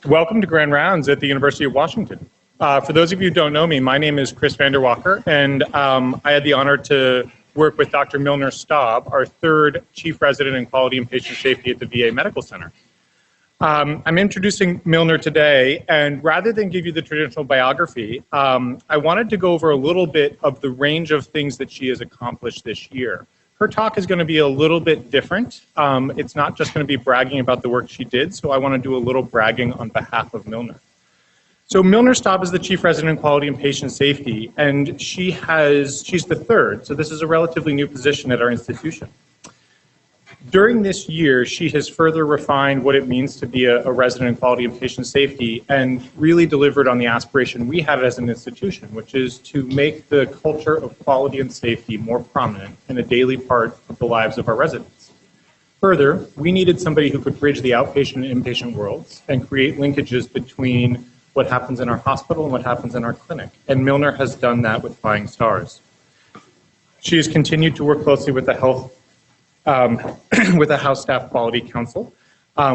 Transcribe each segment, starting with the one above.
Welcome to Grand Rounds at the University of Washington. For those of you who don't know me, my name is Chris Vanderwalker, and I had the honor to work with Dr. Milner Staub, our third Chief Resident in Quality and Patient Safety at the VA Medical Center. I'm introducing Milner today, and rather than give you the traditional biography, I wanted to go over a little bit of the range of things that she has accomplished this year. Her talk is going to be a little bit different. It's not just going to be bragging about the work she did, so I want to do a little bragging on behalf of Milner. So Milner Staub is the Chief Resident in Quality and Patient Safety, and she's the third, so this is a relatively new position at our institution. During this year, she has further refined what it means to be a resident in quality and patient safety and really delivered on the aspiration we had as an institution, which is to make the culture of quality and safety more prominent and a daily part of the lives of our residents. Further, we needed somebody who could bridge the outpatient and inpatient worlds and create linkages between what happens in our hospital and what happens in our clinic. And Milner has done that with flying stars. She has continued to work closely with the House Staff Quality Council,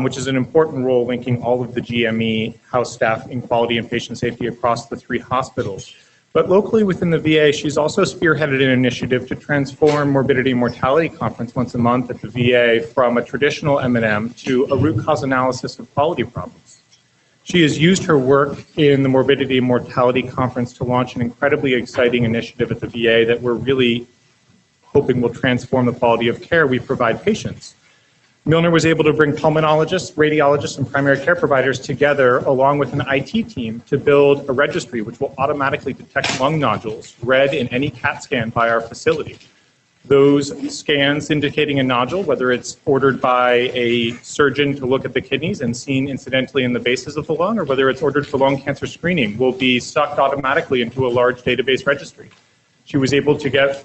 which is an important role linking all of the GME House staff in quality and patient safety across the 3 hospitals. But locally within the VA, she's also spearheaded an initiative to transform morbidity and mortality conference once a month at the VA from a traditional M&M to a root cause analysis of quality problems. She has used her work in the morbidity and mortality conference to launch an incredibly exciting initiative at the VA that we're really hoping will transform the quality of care we provide patients. Milner was able to bring pulmonologists, radiologists, and primary care providers together along with an IT team to build a registry which will automatically detect lung nodules read in any CAT scan by our facility. Those scans indicating a nodule, whether it's ordered by a surgeon to look at the kidneys and seen incidentally in the bases of the lung, or whether it's ordered for lung cancer screening, will be sucked automatically into a large database registry. She was able to get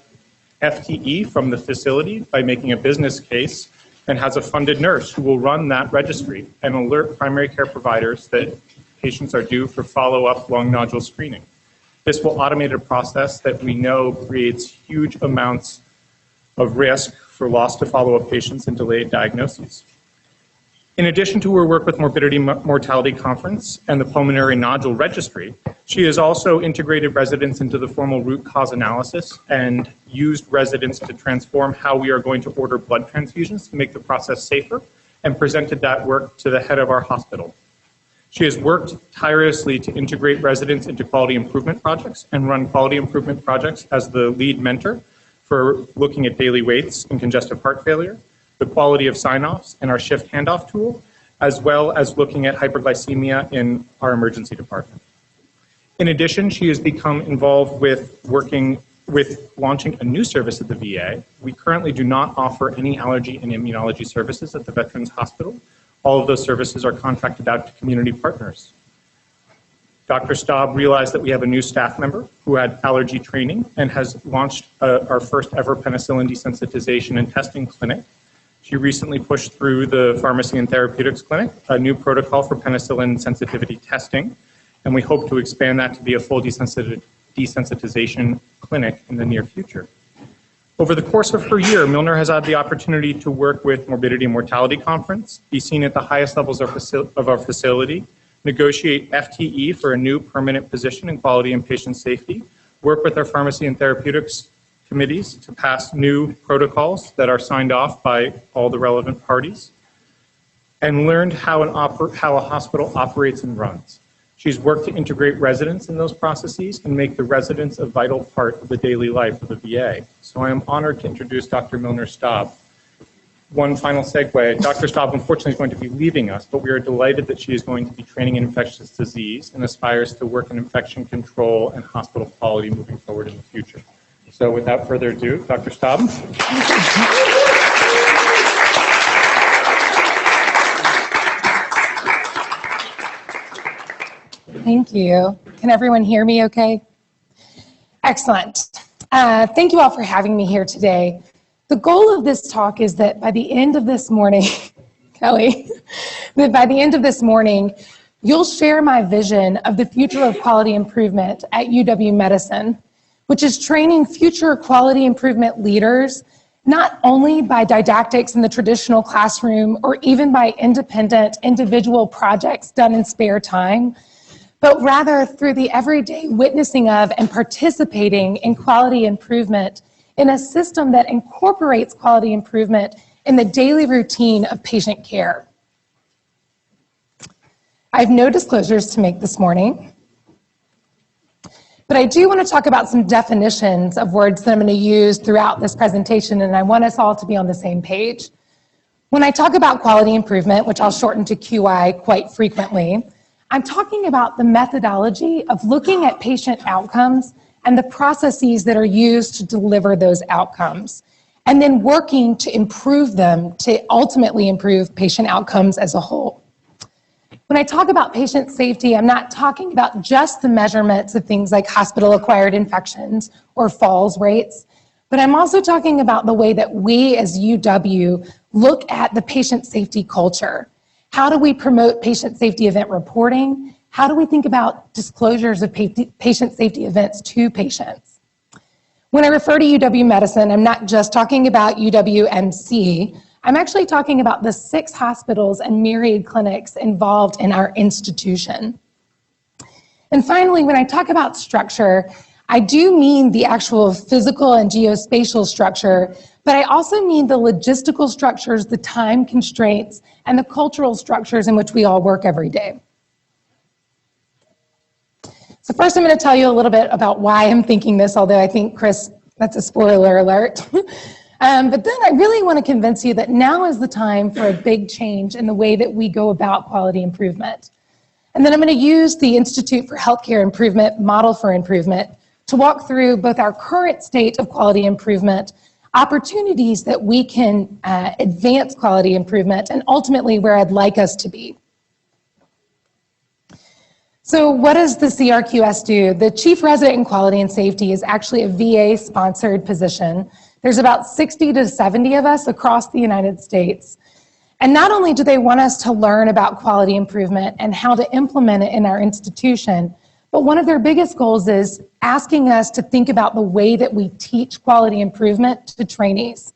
FTE from the facility by making a business case and has a funded nurse who will run that registry and alert primary care providers that patients are due for follow-up lung nodule screening. This will automate a process that we know creates huge amounts of risk for loss to follow-up patients and delayed diagnoses. In addition to her work with Morbidity Mortality Conference and the Pulmonary Nodule Registry, she has also integrated residents into the formal root cause analysis and used residents to transform how we are going to order blood transfusions to make the process safer and presented that work to the head of our hospital. She has worked tirelessly to integrate residents into quality improvement projects and run quality improvement projects as the lead mentor for looking at daily weights in congestive heart failure, the quality of sign-offs and our shift handoff tool, as well as looking at hyperglycemia in our emergency department. In addition, she has become involved with working with launching a new service at the VA. We currently do not offer any allergy and immunology services at the Veterans Hospital. All of those services are contracted out to community partners. Dr. Staub realized that we have a new staff member who had allergy training and has launched our first ever penicillin desensitization and testing clinic. She recently pushed through the Pharmacy and Therapeutics Clinic, a new protocol for penicillin sensitivity testing, and we hope to expand that to be a full desensitization clinic in the near future. Over the course of her year, Milner has had the opportunity to work with Morbidity and Mortality Conference, be seen at the highest levels of our facility, negotiate FTE for a new permanent position in quality and patient safety, work with our Pharmacy and Therapeutics committees to pass new protocols that are signed off by all the relevant parties, and learned how a hospital operates and runs. She's worked to integrate residents in those processes and make the residents a vital part of the daily life of the VA. So I am honored to introduce Dr. Milner Staub. One final segue, Dr. Staub unfortunately is going to be leaving us, but we are delighted that she is going to be training in infectious disease and aspires to work in infection control and hospital quality moving forward in the future. So without further ado, Dr. Staub. Thank you. Can everyone hear me okay? Excellent. Thank you all for having me here today. The goal of this talk is that by the end of this morning, Kelly, that by the end of this morning, you'll share my vision of the future of quality improvement at UW Medicine, which is training future quality improvement leaders not only by didactics in the traditional classroom or even by independent individual projects done in spare time, but rather through the everyday witnessing of and participating in quality improvement in a system that incorporates quality improvement in the daily routine of patient care. I have no disclosures to make this morning, but I do want to talk about some definitions of words that I'm going to use throughout this presentation, and I want us all to be on the same page. When I talk about quality improvement, which I'll shorten to QI quite frequently, I'm talking about the methodology of looking at patient outcomes and the processes that are used to deliver those outcomes, and then working to improve them to ultimately improve patient outcomes as a whole. When I talk about patient safety, I'm not talking about just the measurements of things like hospital-acquired infections or falls rates, but I'm also talking about the way that we as UW look at the patient safety culture. How do we promote patient safety event reporting? How do we think about disclosures of patient safety events to patients? When I refer to UW Medicine, I'm not just talking about UWMC. I'm actually talking about the 6 hospitals and myriad clinics involved in our institution. And finally, when I talk about structure, I do mean the actual physical and geospatial structure, but I also mean the logistical structures, the time constraints, and the cultural structures in which we all work every day. So first I'm going to tell you a little bit about why I'm thinking this, although I think, Chris, that's a spoiler alert. But then I really want to convince you that now is the time for a big change in the way that we go about quality improvement. And then I'm going to use the Institute for Healthcare Improvement Model for Improvement to walk through both our current state of quality improvement, opportunities that we can advance quality improvement, and ultimately where I'd like us to be. So what does the CRQS do? The Chief Resident in Quality and Safety is actually a VA-sponsored position. There's about 60 to 70 of us across the United States. And not only do they want us to learn about quality improvement and how to implement it in our institution, but one of their biggest goals is asking us to think about the way that we teach quality improvement to trainees.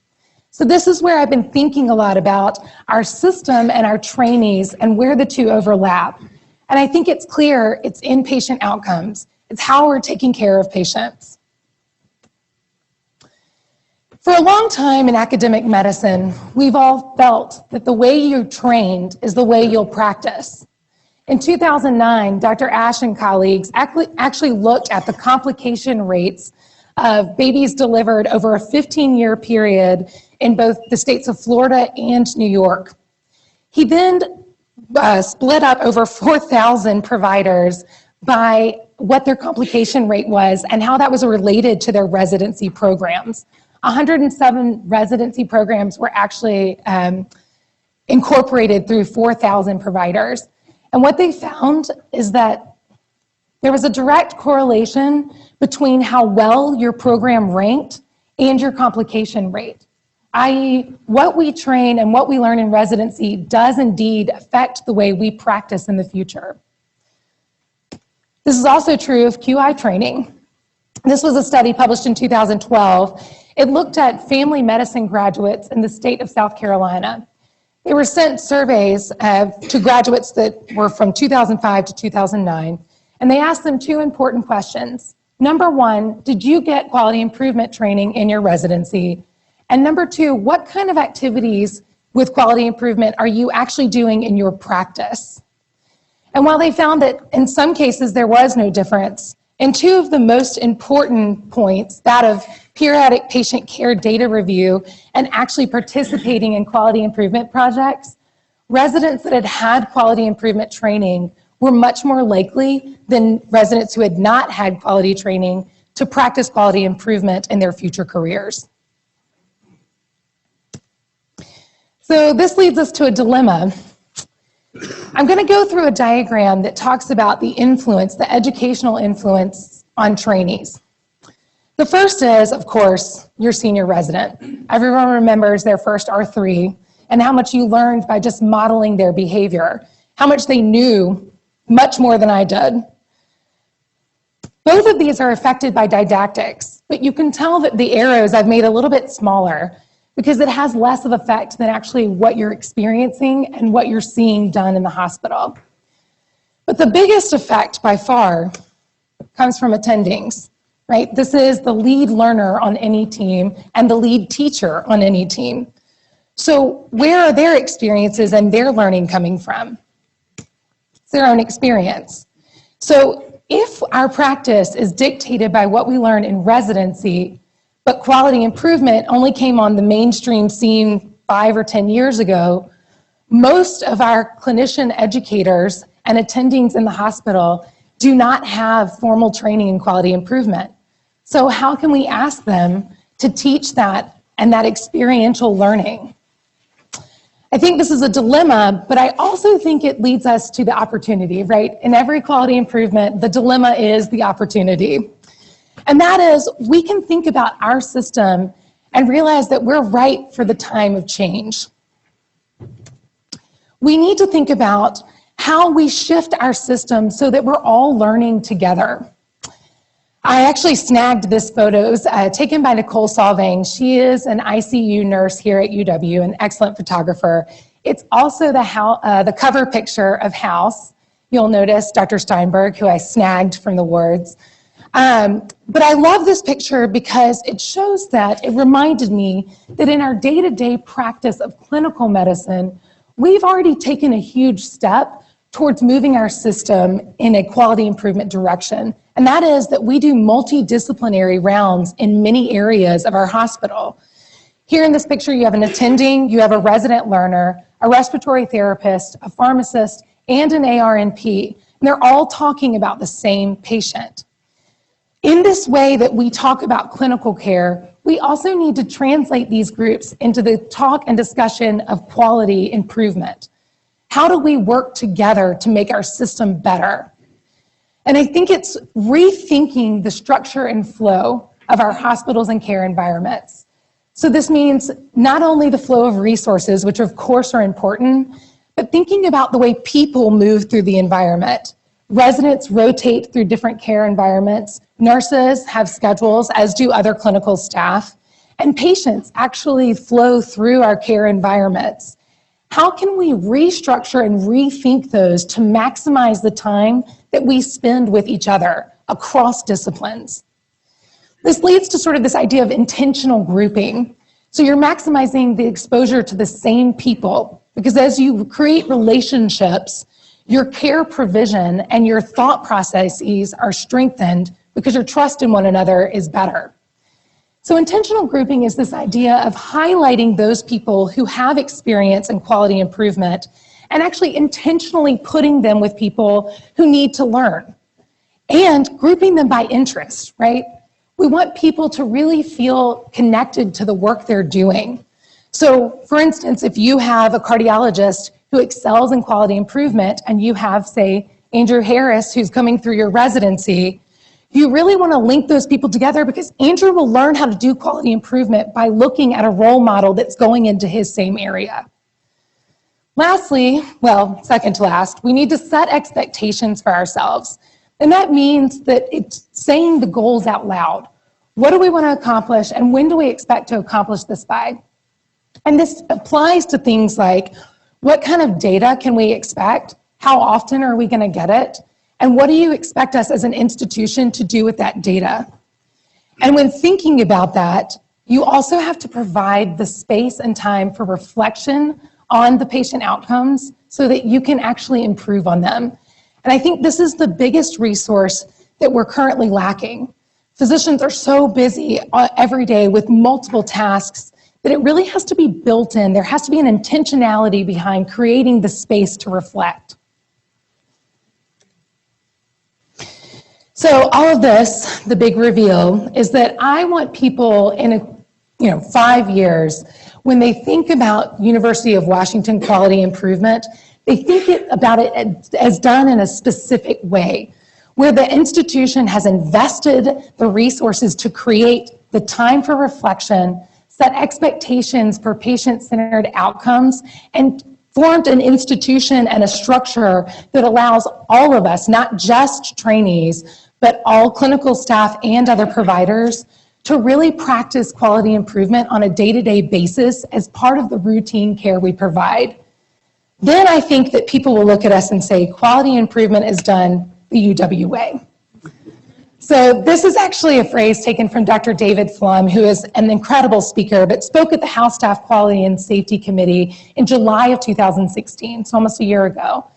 So this is where I've been thinking a lot about our system and our trainees and where the two overlap. And I think it's clear it's in patient outcomes. It's how we're taking care of patients. For a long time in academic medicine, we've all felt that the way you're trained is the way you'll practice. In 2009, Dr. Ash and colleagues actually looked at the complication rates of babies delivered over a 15-year period in both the states of Florida and New York. He then split up over 4,000 providers by what their complication rate was and how that was related to their residency programs. 107 residency programs were actually incorporated through 4,000 providers. And what they found is that there was a direct correlation between how well your program ranked and your complication rate, i.e., what we train and what we learn in residency does indeed affect the way we practice in the future. This is also true of QI training. This was a study published in 2012. It looked at family medicine graduates in the state of South Carolina. They were sent surveys to graduates that were from 2005 to 2009, and they asked them 2 important questions. Number 1, did you get quality improvement training in your residency? And number 2, what kind of activities with quality improvement are you actually doing in your practice? And while they found that in some cases there was no difference, in 2 of the most important points, that of periodic patient care data review and actually participating in quality improvement projects, residents that had had quality improvement training were much more likely than residents who had not had quality training to practice quality improvement in their future careers. So this leads us to a dilemma. I'm going to go through a diagram that talks about the influence, the educational influence on trainees. The first is, of course, your senior resident. Everyone remembers their first R3 and how much you learned by just modeling their behavior, how much they knew, much more than I did. Both of these are affected by didactics, but you can tell that the arrows I've made a little bit smaller because it has less of effect than actually what you're experiencing and what you're seeing done in the hospital. But the biggest effect by far comes from attendings, right? This is the lead learner on any team and the lead teacher on any team. So where are their experiences and their learning coming from? It's their own experience. So if our practice is dictated by what we learn in residency, but quality improvement only came on the mainstream scene 5 or 10 years ago, most of our clinician educators and attendings in the hospital do not have formal training in quality improvement. So how can we ask them to teach that and that experiential learning? I think this is a dilemma, but I also think it leads us to the opportunity, right? In every quality improvement, the dilemma is the opportunity. And that is, we can think about our system and realize that we're ripe for the time of change. We need to think about how we shift our system so that we're all learning together. I actually snagged this photo. It was taken by Nicole Salvang. She is an ICU nurse here at UW, an excellent photographer. It's also the cover picture of House. You'll notice Dr. Steinberg, who I snagged from the wards. But I love this picture because it shows that, it reminded me that in our day-to-day practice of clinical medicine, we've already taken a huge step towards moving our system in a quality improvement direction. And that is that we do multidisciplinary rounds in many areas of our hospital. Here in this picture, you have an attending, you have a resident learner, a respiratory therapist, a pharmacist, and an ARNP. And they're all talking about the same patient. In this way that we talk about clinical care, we also need to translate these groups into the talk and discussion of quality improvement. How do we work together to make our system better? And I think it's rethinking the structure and flow of our hospitals and care environments. So this means not only the flow of resources, which of course are important, but thinking about the way people move through the environment. Residents rotate through different care environments. Nurses have schedules, as do other clinical staff. And patients actually flow through our care environments. How can we restructure and rethink those to maximize the time that we spend with each other across disciplines? This leads to sort of this idea of intentional grouping. So you're maximizing the exposure to the same people, because as you create relationships, your care provision and your thought processes are strengthened because your trust in one another is better. So intentional grouping is this idea of highlighting those people who have experience in quality improvement and actually intentionally putting them with people who need to learn and grouping them by interest, right? We want people to really feel connected to the work they're doing. So for instance, if you have a cardiologist who excels in quality improvement and you have, say, Andrew Harris who's coming through your residency, you really want to link those people together because Andrew will learn how to do quality improvement by looking at a role model that's going into his same area. Lastly, well, second to last, we need to set expectations for ourselves. And that means that it's saying the goals out loud. What do we want to accomplish and when do we expect to accomplish this by? And this applies to things like, what kind of data can we expect? How often are we going to get it? And what do you expect us as an institution to do with that data? And when thinking about that, you also have to provide the space and time for reflection on the patient outcomes so that you can actually improve on them. And I think this is the biggest resource that we're currently lacking. Physicians are so busy every day with multiple tasks that it really has to be built in. There has to be an intentionality behind creating the space to reflect. So all of this, the big reveal, is that I want people in 5 years, when they think about University of Washington quality improvement, they think about it as done in a specific way, where the institution has invested the resources to create the time for reflection, set expectations for patient-centered outcomes, and formed an institution and a structure that allows all of us, not just trainees, but all clinical staff and other providers, to really practice quality improvement on a day-to-day basis as part of the routine care we provide. Then I think that people will look at us and say, quality improvement is done the UW way. So this is actually a phrase taken from Dr. David Flum, who is an incredible speaker, but spoke at the House Staff Quality and Safety Committee in July of 2016, so almost a year ago.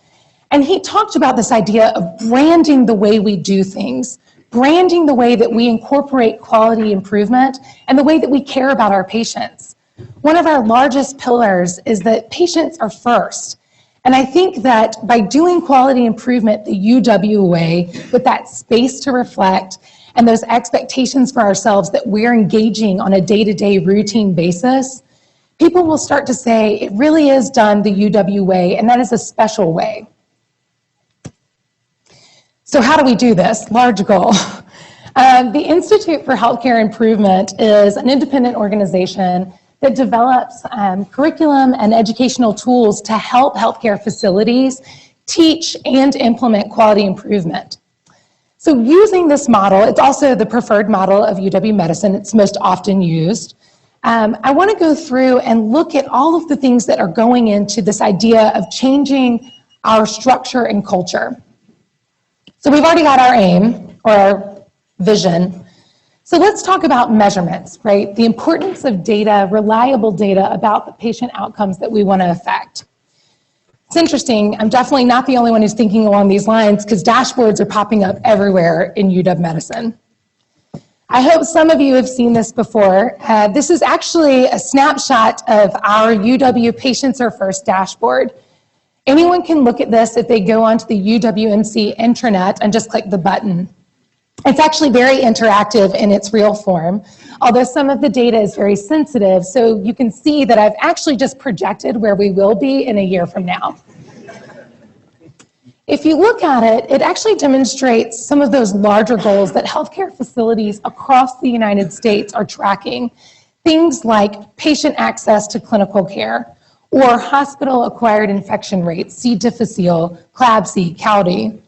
And he talked about this idea of branding the way we do things, branding the way that we incorporate quality improvement and the way that we care about our patients. One of our largest pillars is that patients are first. And I think that by doing quality improvement the UW way, with that space to reflect and those expectations for ourselves that we're engaging on a day-to-day routine basis, people will start to say, it really is done the UW way, and that is a special way. So how do we do this? Large goal. The Institute for Healthcare Improvement is an independent organization that develops curriculum and educational tools to help healthcare facilities teach and implement quality improvement. So using this model, it's also the preferred model of UW Medicine. It's most often used. I want to go through and look at all of the things that are going into this idea of changing our structure and culture. So we've already got our aim, or our vision. So let's talk about measurements, right? The importance of data, reliable data about the patient outcomes that we want to affect. It's interesting, I'm definitely not the only one who's thinking along these lines, because dashboards are popping up everywhere in UW Medicine. I hope some of you have seen this before. This is actually a snapshot of our UW Patients Are First dashboard. Anyone can look at this if they go onto the UWMC intranet and just click the button. It's actually very interactive in its real form, although some of the data is very sensitive, so you can see that I've actually just projected where we will be in a year from now. If you look at it, it actually demonstrates some of those larger goals that healthcare facilities across the United States are tracking. Things like patient access to clinical care, or hospital-acquired infection rates, C. difficile, CLABSI, CAUTI.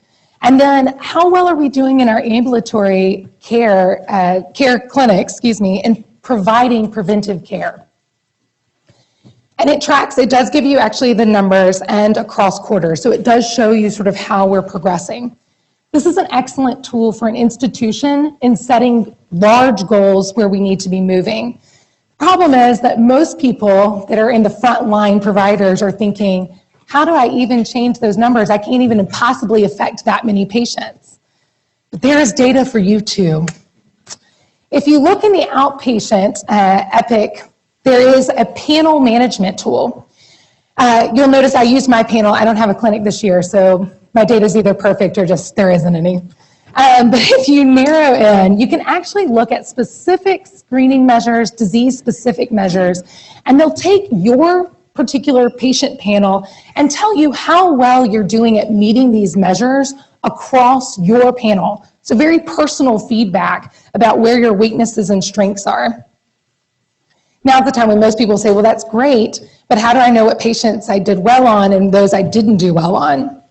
And then how well are we doing in our ambulatory care clinics, in providing preventive care? And it tracks, it does give you actually the numbers and across quarters, so it does show you sort of how we're progressing. This is an excellent tool for an institution in setting large goals where we need to be moving. The problem is that most people that are in the frontline providers are thinking, how do I even change those numbers? I can't even possibly affect that many patients. But there is data for you too. If you look in the outpatient Epic, there is a panel management tool. You'll notice I used my panel. I don't have a clinic this year, so my data is either perfect or just there isn't any. But if you narrow in, you can actually look at specific screening measures, disease-specific measures, and they'll take your particular patient panel and tell you how well you're doing at meeting these measures across your panel. So very personal feedback about where your weaknesses and strengths are. Now's the time when most people say, well, that's great, but how do I know what patients I did well on and those I didn't do well on?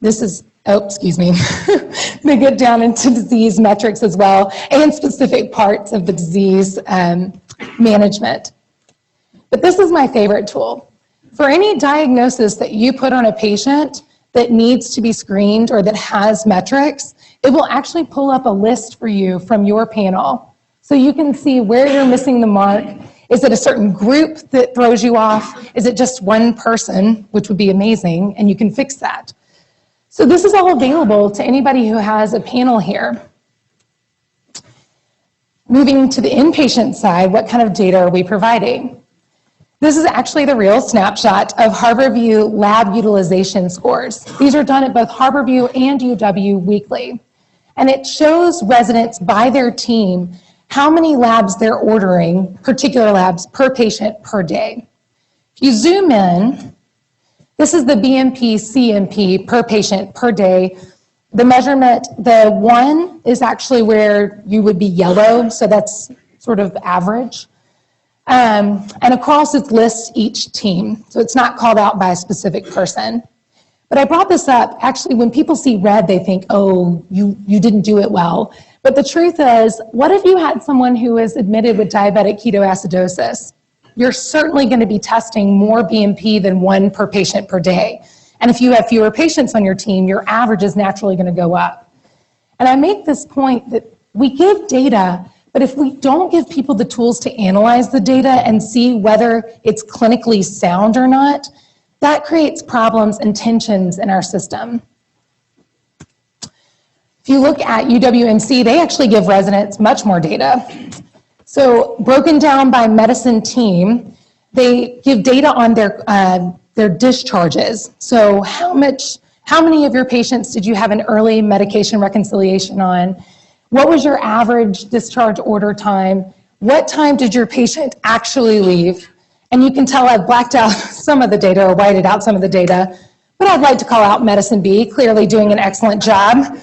This is, they get down into disease metrics as well and specific parts of the disease management. But this is my favorite tool. For any diagnosis that you put on a patient that needs to be screened or that has metrics, it will actually pull up a list for you from your panel. So you can see where you're missing the mark. Is it a certain group that throws you off? Is it just one person, which would be amazing, and you can fix that. So this is all available to anybody who has a panel here. Moving to the inpatient side, what kind of data are we providing? This is actually the real snapshot of Harborview lab utilization scores. These are done at both Harborview and UW weekly. And it shows residents by their team how many labs they're ordering, particular labs, per patient per day. If you zoom in, this is the BMP, CMP per patient per day. The measurement, the one is actually where you would be yellow, so that's sort of average. And across it lists each team, so it's not called out by a specific person. But I brought this up, actually when people see red, they think, oh, you didn't do it well. But the truth is, what if you had someone who is admitted with diabetic ketoacidosis? You're certainly going to be testing more BMP than 1 per patient per day. And if you have fewer patients on your team, your average is naturally going to go up. And I make this point that we give data, but if we don't give people the tools to analyze the data and see whether it's clinically sound or not, that creates problems and tensions in our system. If you look at UWMC, they actually give residents much more data. So broken down by medicine team, they give data on their discharges. So how many of your patients did you have an early medication reconciliation on? What was your average discharge order time? What time did your patient actually leave? And you can tell I've blacked out some of the data or whited out some of the data, but I'd like to call out Medicine B, clearly doing an excellent job.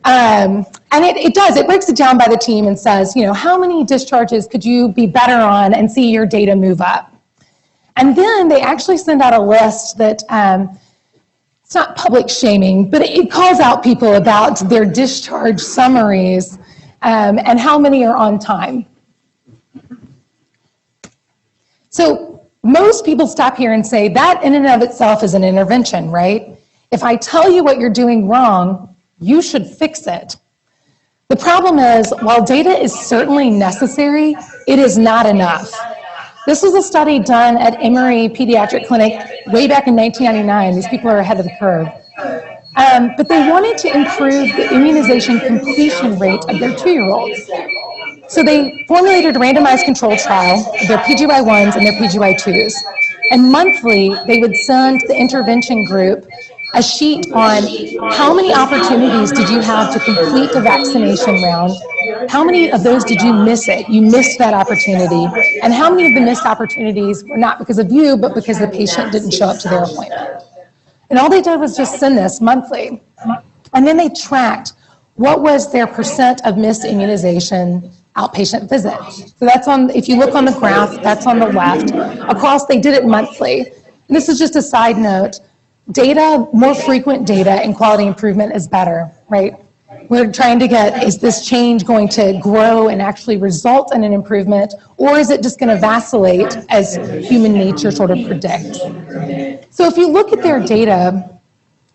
And it breaks it down by the team and says, how many discharges could you be better on and see your data move up? And then they actually send out a list that, it's not public shaming, but it calls out people about their discharge summaries and how many are on time. So most people stop here and say that in and of itself is an intervention, right? If I tell you what you're doing wrong, you should fix it. The problem is, while data is certainly necessary, it is not enough. This was a study done at Emory Pediatric Clinic way back in 1999. These people are ahead of the curve. But they wanted to improve the immunization completion rate of their 2-year-olds. So they formulated a randomized control trial of their PGY1s and their PGY2s. And monthly, they would send the intervention group a sheet on how many opportunities did you have to complete the vaccination round, how many of those did you miss it? You missed that opportunity. And how many of the missed opportunities were not because of you, but because the patient didn't show up to their appointment? And all they did was just send this monthly. And then they tracked what was their percent of missed immunization outpatient visits. So that's on, if you look on the graph, that's on the left. Across, they did it monthly. And this is just a side note. Data, more frequent data and quality improvement is better, right? We're trying to get, is this change going to grow and actually result in an improvement, or is it just going to vacillate as human nature sort of predicts? So if you look at their data,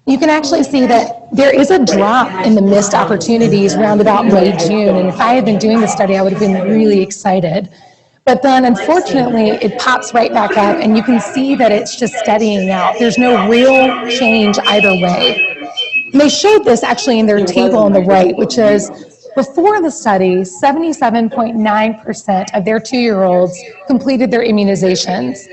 you can actually see that there is a drop in the missed opportunities around about May, June. And if I had been doing this study, I would have been really excited. But then, unfortunately, it pops right back up, and you can see that it's just steadying out. There's no real change either way. And they showed this actually in their table on the right, which is before the study, 77.9% of their 2-year-olds completed their immunizations.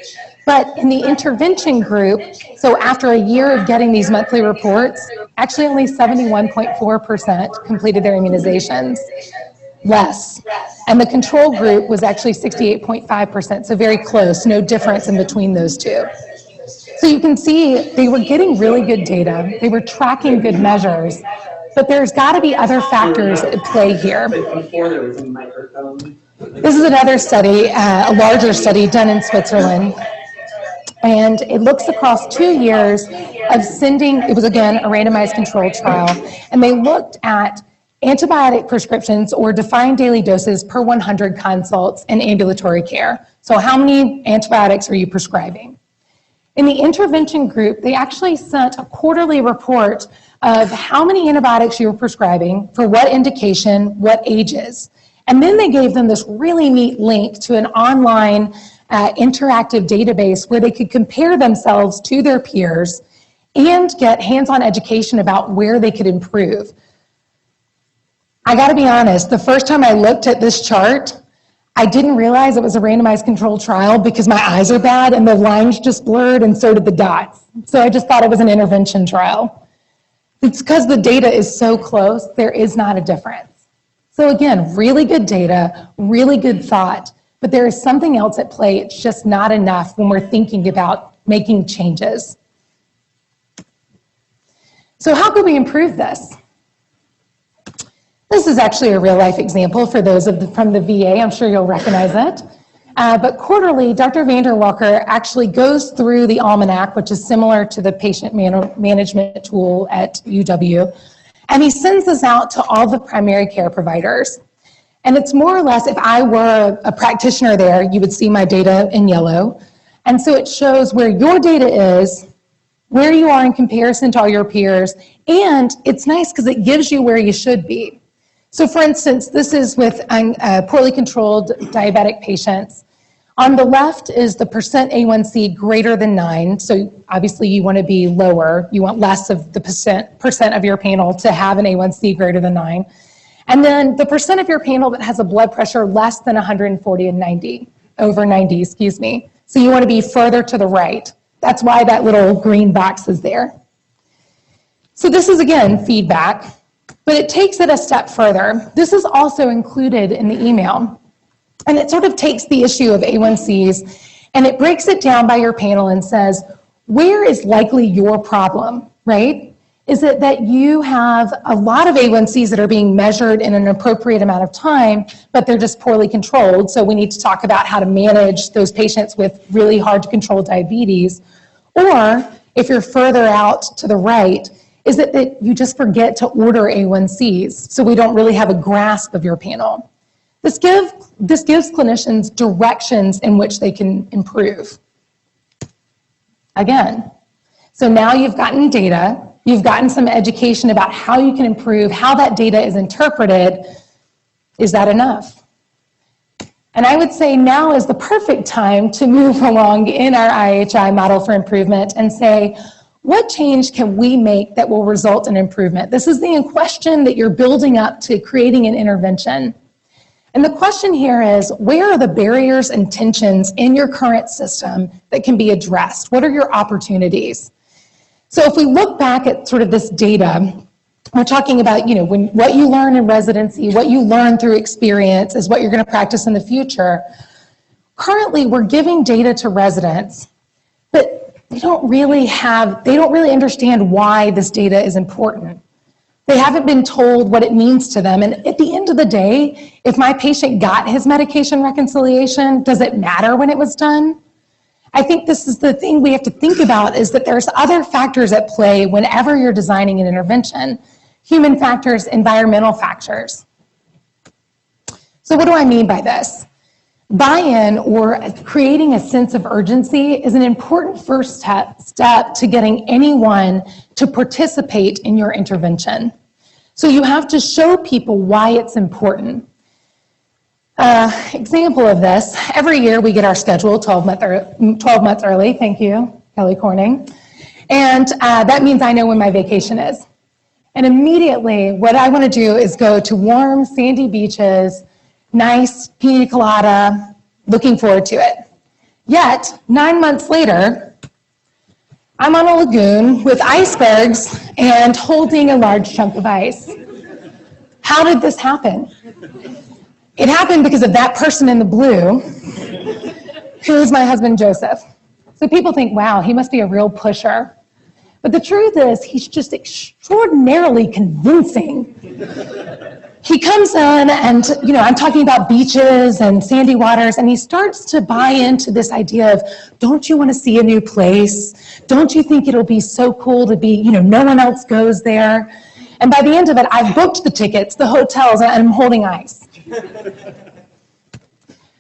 But in the intervention group, so after a year of getting these monthly reports, actually only 71.4% completed their immunizations. Less. And the control group was actually 68.5%, so very close, no difference in between those two. So you can see they were getting really good data, they were tracking good measures, but there's got to be other factors at play here. This is another study, a larger study done in Switzerland, and it looks across 2 years of sending, it was again a randomized controlled trial, and they looked at antibiotic prescriptions or defined daily doses per 100 consults in ambulatory care. So how many antibiotics are you prescribing? In the intervention group, they actually sent a quarterly report of how many antibiotics you were prescribing, for what indication, what ages. And then they gave them this really neat link to an online interactive database where they could compare themselves to their peers and get hands-on education about where they could improve. I got to be honest, the first time I looked at this chart, I didn't realize it was a randomized controlled trial because my eyes are bad and the lines just blurred and so did the dots. So I just thought it was an intervention trial. It's because the data is so close, there is not a difference. So again, really good data, really good thought, but there is something else at play. It's just not enough when we're thinking about making changes. So how could we improve this? This is actually a real-life example for those from the VA. I'm sure you'll recognize it. But quarterly, Dr. Vanderwalker actually goes through the almanac, which is similar to the patient management tool at UW, And he sends this out to all the primary care providers. And it's more or less, if I were a practitioner there, you would see my data in yellow. And so it shows where your data is, where you are in comparison to all your peers, and it's nice because it gives you where you should be. So for instance, this is with poorly controlled diabetic patients. On the left is the percent A1C greater than 9. So obviously you want to be lower. You want less of the percent of your panel to have an A1C greater than 9. And then the percent of your panel that has a blood pressure less than 140 and 90, over 90, excuse me. So you want to be further to the right. That's why that little green box is there. So this is, again, feedback, but it takes it a step further. This is also included in the email. And it sort of takes the issue of A1Cs and it breaks it down by your panel and says, where is likely your problem, right? Is it that you have a lot of A1Cs that are being measured in an appropriate amount of time, but they're just poorly controlled? So we need to talk about how to manage those patients with really hard to control diabetes. Or if you're further out to the right, is it that you just forget to order A1Cs, so we don't really have a grasp of your panel? This gives clinicians directions in which they can improve. Again, so now you've gotten data, you've gotten some education about how you can improve, how that data is interpreted. Is that enough? And I would say now is the perfect time to move along in our IHI model for improvement and say, what change can we make that will result in improvement? This is the question that you're building up to creating an intervention. And the question here is, where are the barriers and tensions in your current system that can be addressed? What are your opportunities? So if we look back at sort of this data, we're talking about, what you learn in residency, what you learn through experience is what you're going to practice in the future. Currently, we're giving data to residents, but they don't really understand why this data is important. They haven't been told what it means to them. And at the end of the day, if my patient got his medication reconciliation, does it matter when it was done? I think this is the thing we have to think about, is that there's other factors at play whenever you're designing an intervention. Human factors, environmental factors. So what do I mean by this? Buy-in or creating a sense of urgency is an important first step to getting anyone to participate in your intervention. So you have to show people why it's important. Example of this, every year we get our schedule 12 months early, thank you, Kelly Corning. And that means I know when my vacation is. And immediately what I want to do is go to warm, sandy beaches, nice pina colada, looking forward to it. Yet, 9 months later, I'm on a lagoon with icebergs and holding a large chunk of ice. How did this happen? It happened because of that person in the blue, who is my husband, Joseph. So people think, wow, he must be a real pusher. But the truth is, he's just extraordinarily convincing. He comes in and, I'm talking about beaches and sandy waters, and he starts to buy into this idea of, don't you want to see a new place? Don't you think it'll be so cool to be, no one else goes there? And by the end of it, I've booked the tickets, the hotels, and I'm holding ice.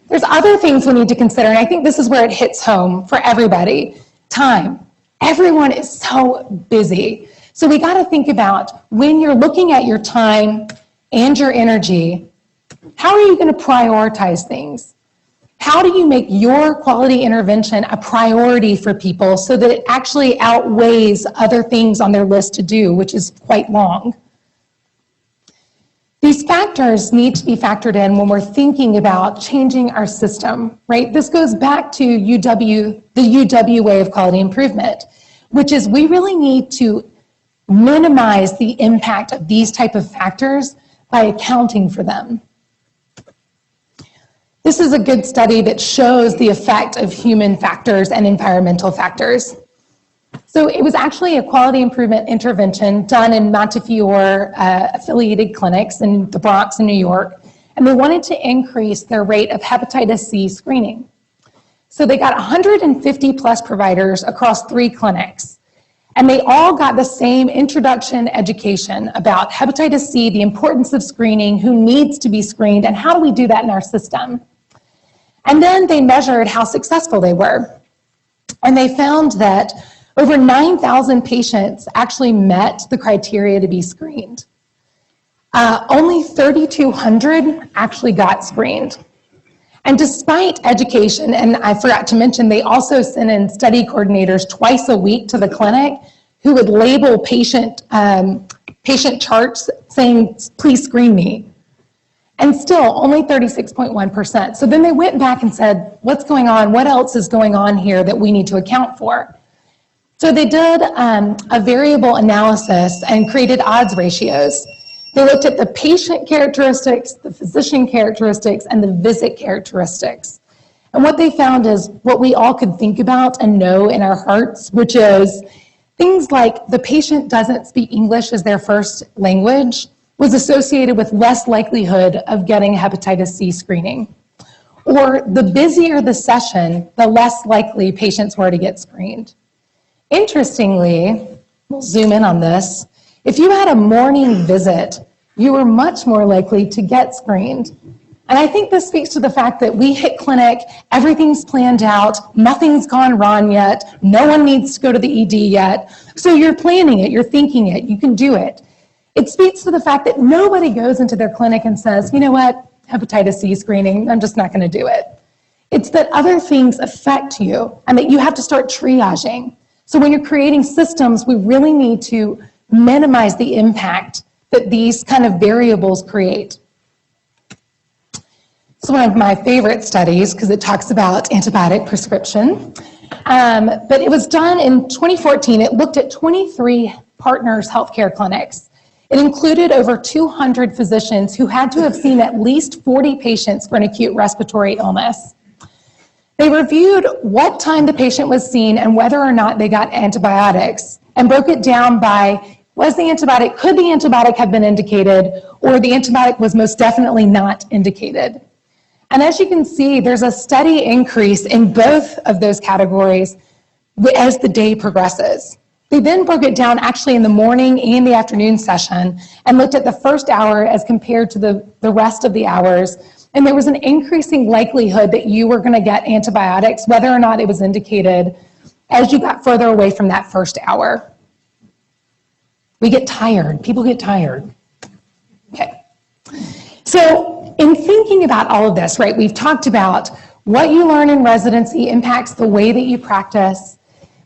There's other things we need to consider, and I think this is where it hits home for everybody. Time. Everyone is so busy. So we got to think about, when you're looking at your time and your energy, how are you going to prioritize things? How do you make your quality intervention a priority for people so that it actually outweighs other things on their list to do, which is quite long? These factors need to be factored in when we're thinking about changing our system, right? This goes back to the UW way of quality improvement, which is we really need to minimize the impact of these type of factors by accounting for them. This is a good study that shows the effect of human factors and environmental factors. So it was actually a quality improvement intervention done in Montefiore affiliated clinics in the Bronx in New York, and they wanted to increase their rate of hepatitis C screening. So they got 150 plus providers across 3 clinics, And they all got the same introduction education about hepatitis C, the importance of screening, who needs to be screened, and how do we do that in our system. And then they measured how successful they were. And they found that over 9,000 patients actually met the criteria to be screened. Only 3,200 actually got screened. And despite education, and I forgot to mention, they also sent in study coordinators twice a week to the clinic who would label patient charts saying, please screen me. And still, only 36.1%. So then they went back and said, what's going on? What else is going on here that we need to account for? So they did a variable analysis and created odds ratios. They looked at the patient characteristics, the physician characteristics, and the visit characteristics. And what they found is what we all could think about and know in our hearts, which is things like the patient doesn't speak English as their first language was associated with less likelihood of getting hepatitis C screening. Or the busier the session, the less likely patients were to get screened. Interestingly, we'll zoom in on this, if you had a morning visit, you were much more likely to get screened. And I think this speaks to the fact that we hit clinic, everything's planned out, nothing's gone wrong yet, no one needs to go to the ED yet. So you're planning it, you're thinking it, you can do it. It speaks to the fact that nobody goes into their clinic and says, you know what, hepatitis C screening, I'm just not gonna do it. It's that other things affect you and that you have to start triaging. So when you're creating systems, we really need to minimize the impact that these kind of variables create. It's one of my favorite studies because it talks about antibiotic prescription. But it was done in 2014. It looked at 23 partners healthcare clinics. It included over 200 physicians who had to have seen at least 40 patients for an acute respiratory illness. They reviewed what time the patient was seen and whether or not they got antibiotics and broke it down by could the antibiotic have been indicated, or the antibiotic was most definitely not indicated. And as you can see, there's a steady increase in both of those categories as the day progresses. They then broke it down actually in the morning and the afternoon session and looked at the first hour as compared to the rest of the hours. And there was an increasing likelihood that you were going to get antibiotics, whether or not it was indicated, as you got further away from that first hour. We get tired. People get tired. Okay. So in thinking about all of this, right, we've talked about what you learn in residency impacts the way that you practice,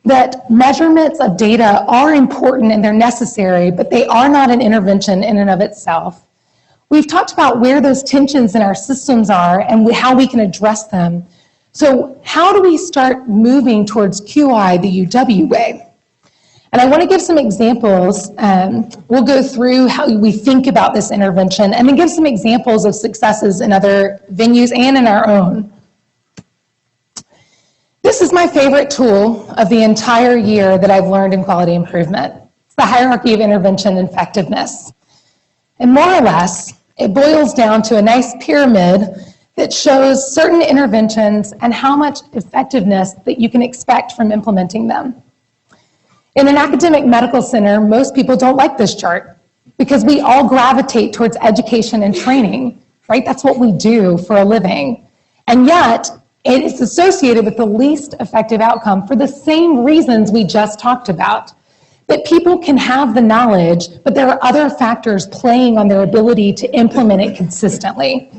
that measurements of data are important and they're necessary, but they are not an intervention in and of itself. We've talked about where those tensions in our systems are and how we can address them. So how do we start moving towards QI the UW way? And I want to give some examples. We'll go through how we think about this intervention and then give some examples of successes in other venues and in our own. This is my favorite tool of the entire year that I've learned in quality improvement. It's the hierarchy of intervention and effectiveness. And more or less, it boils down to a nice pyramid that shows certain interventions and how much effectiveness that you can expect from implementing them. In an academic medical center, most people don't like this chart because we all gravitate towards education and training, right? That's what we do for a living. And yet, it is associated with the least effective outcome for the same reasons we just talked about. That people can have the knowledge, but there are other factors playing on their ability to implement it consistently.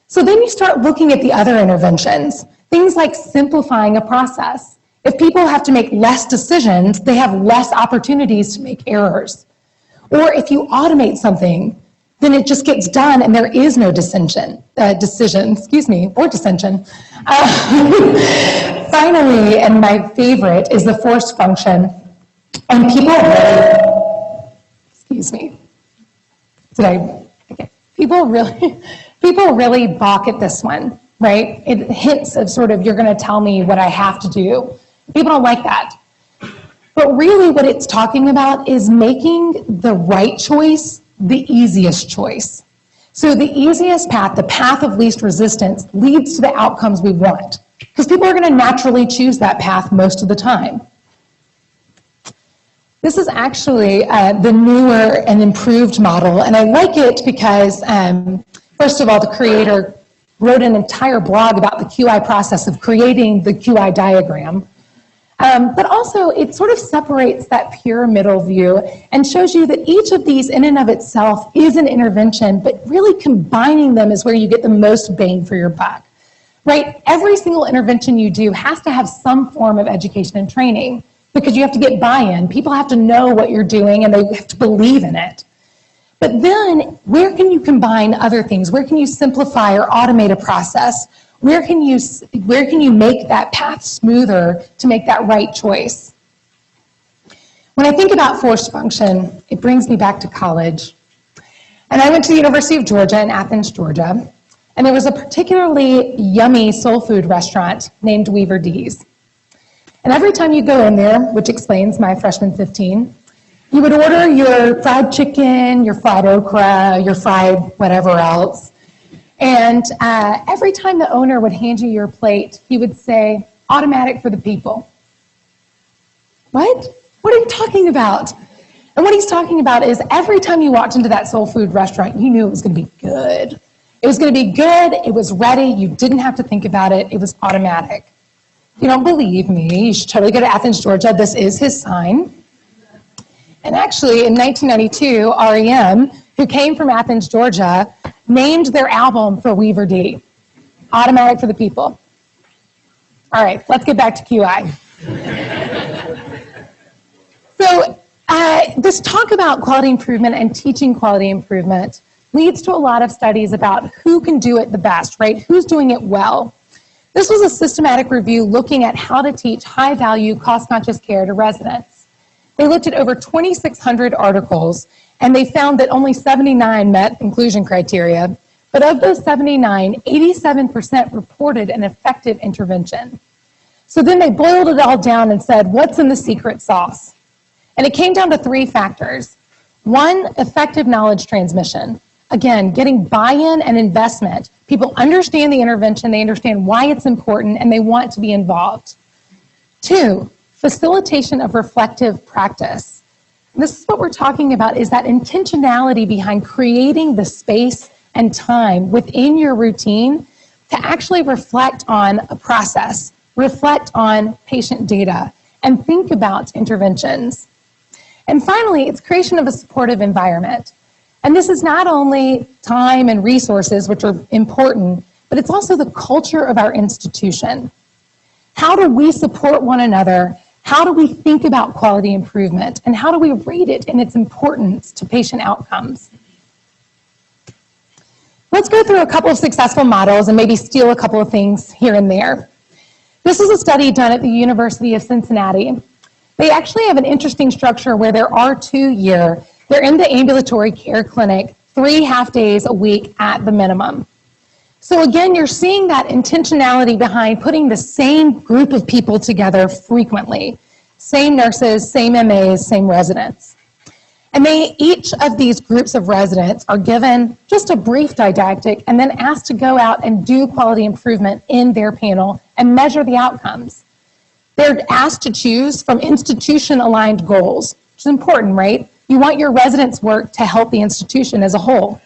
So then you start looking at the other interventions, things like simplifying a process. If people have to make less decisions, they have less opportunities to make errors. Or if you automate something, then it just gets done and there is no decision. Finally, and my favorite is the forced function. And people really balk at this one, right? It hints of sort of, you're gonna tell me what I have to do. People don't like that. But really what it's talking about is making the right choice the easiest choice. So the easiest path, the path of least resistance, leads to the outcomes we want. Because people are gonna naturally choose that path most of the time. This is actually the newer and improved model, and I like it because, first of all, the creator wrote an entire blog about the QI process of creating the QI diagram. But also, it sort of separates that pyramidal view and shows you that each of these in and of itself is an intervention, but really combining them is where you get the most bang for your buck, right? Every single intervention you do has to have some form of education and training because you have to get buy-in. People have to know what you're doing and they have to believe in it. But then, where can you combine other things? Where can you simplify or automate a process? Where can you make that path smoother to make that right choice? When I think about forced function, it brings me back to college. And I went to the University of Georgia in Athens, Georgia, and there was a particularly yummy soul food restaurant named Weaver D's. And every time you go in there, which explains my freshman 15, you would order your fried chicken, your fried okra, your fried whatever else. And every time the owner would hand you your plate, he would say, automatic for the people. What? What are you talking about? And what he's talking about is every time you walked into that soul food restaurant, you knew it was going to be good. It was going to be good. It was ready. You didn't have to think about it. It was automatic. If you don't believe me, you should totally go to Athens, Georgia. This is his sign. And actually, in 1992, REM, who came from Athens, Georgia, named their album for Weaver D, Automatic for the People. All right, let's get back to QI. So this talk about quality improvement and teaching quality improvement leads to a lot of studies about who can do it the best, right? Who's doing it well? This was a systematic review looking at how to teach high-value, cost-conscious care to residents. They looked at over 2,600 articles, and they found that only 79 met inclusion criteria. But of those 79, 87% reported an effective intervention. So then they boiled it all down and said, what's in the secret sauce? And it came down to 3 factors. 1, effective knowledge transmission. Again, getting buy-in and investment. People understand the intervention, they understand why it's important, and they want to be involved. 2, facilitation of reflective practice. And this is what we're talking about, is that intentionality behind creating the space and time within your routine to actually reflect on a process, reflect on patient data, and think about interventions. And finally, it's creation of a supportive environment. And this is not only time and resources, which are important, but it's also the culture of our institution. How do we support one another? How do we think about quality improvement? And how do we rate it in its importance to patient outcomes? Let's go through a couple of successful models and maybe steal a couple of things here and there. This is a study done at the University of Cincinnati. They actually have an interesting structure where there are 2 year. They're in the ambulatory care clinic 3 half-days a week at the minimum. So again, you're seeing that intentionality behind putting the same group of people together frequently. Same nurses, same MAs, same residents. And each of these groups of residents are given just a brief didactic and then asked to go out and do quality improvement in their panel and measure the outcomes. They're asked to choose from institution-aligned goals, which is important, right? You want your residents' work to help the institution as a whole.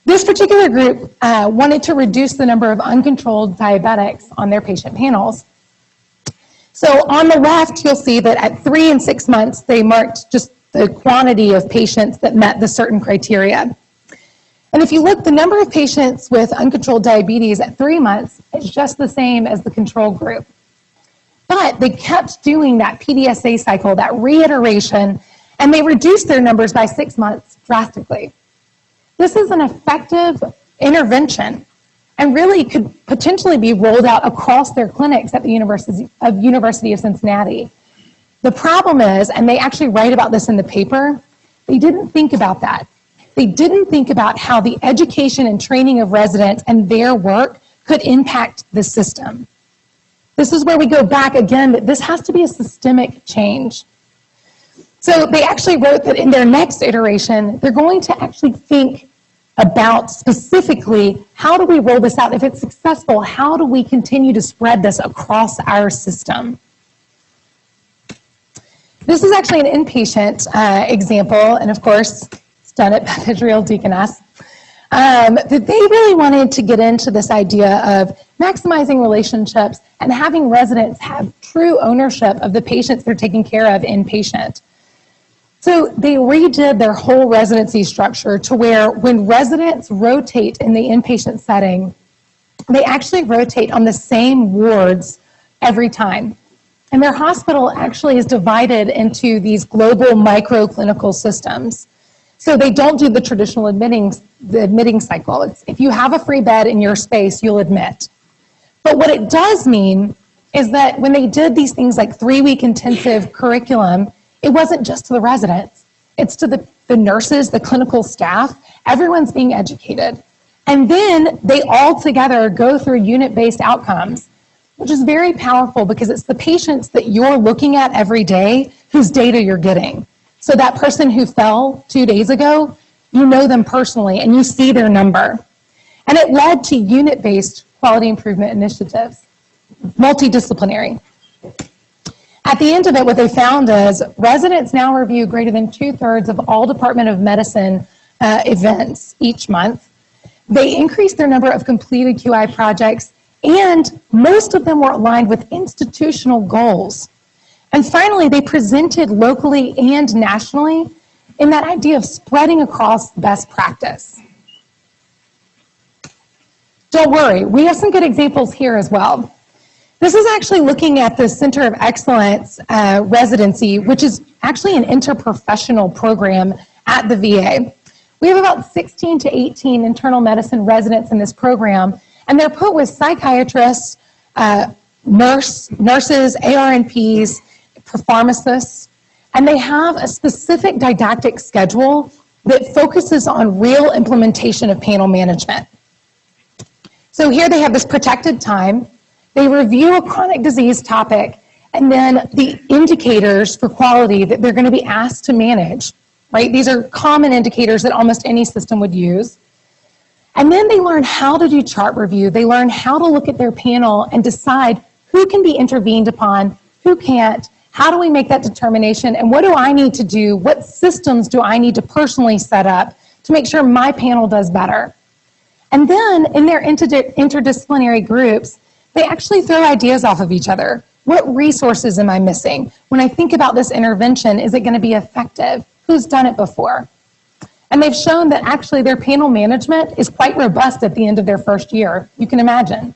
This particular group wanted to reduce the number of uncontrolled diabetics on their patient panels. So on the left, you'll see that at 3 and 6 months, they marked just the quantity of patients that met the certain criteria. And if you look, the number of patients with uncontrolled diabetes at 3 months is just the same as the control group. But they kept doing that PDSA cycle, that reiteration, and they reduced their numbers by 6 months drastically. This is an effective intervention and really could potentially be rolled out across their clinics at the University of Cincinnati. The problem is, and they actually write about this in the paper, they didn't think about that. They didn't think about how the education and training of residents and their work could impact the system. This is where we go back again, that this has to be a systemic change. So they actually wrote that in their next iteration, they're going to actually think about specifically, how do we roll this out? If it's successful, how do we continue to spread this across our system? This is actually an inpatient example, and of course, it's done at Beth Israel Deaconess. That they really wanted to get into this idea of maximizing relationships and having residents have true ownership of the patients they're taking care of inpatient. So they redid their whole residency structure to where when residents rotate in the inpatient setting, they actually rotate on the same wards every time. And their hospital actually is divided into these global micro-clinical systems. So they don't do the traditional admitting cycle. It's, if you have a free bed in your space, you'll admit. But what it does mean is that when they did these things like 3-week intensive curriculum, it wasn't just to the residents. It's to the nurses, the clinical staff. Everyone's being educated. And then they all together go through unit-based outcomes, which is very powerful because it's the patients that you're looking at every day whose data you're getting. So that person who fell 2 days ago, you know them personally and you see their number. And it led to unit-based quality improvement initiatives, multidisciplinary. At the end of it, what they found is residents now review greater than 2/3 of all Department of Medicine events each month. They increased their number of completed QI projects, and most of them were aligned with institutional goals. And finally, they presented locally and nationally in that idea of spreading across best practice. Don't worry, we have some good examples here as well. This is actually looking at the Center of Excellence residency, which is actually an interprofessional program at the VA. We have about 16 to 18 internal medicine residents in this program, and they're put with psychiatrists, nurses, ARNPs, pharmacists, and they have a specific didactic schedule that focuses on real implementation of panel management. So here they have this protected time. They review a chronic disease topic and then the indicators for quality that they're going to be asked to manage, right? These are common indicators that almost any system would use. And then they learn how to do chart review. They learn how to look at their panel and decide who can be intervened upon, who can't, how do we make that determination, and what do I need to do, what systems do I need to personally set up to make sure my panel does better. And then in their interdisciplinary groups, they actually throw ideas off of each other. What resources am I missing? When I think about this intervention, is it going to be effective? Who's done it before? And they've shown that actually their panel management is quite robust at the end of their first year. You can imagine.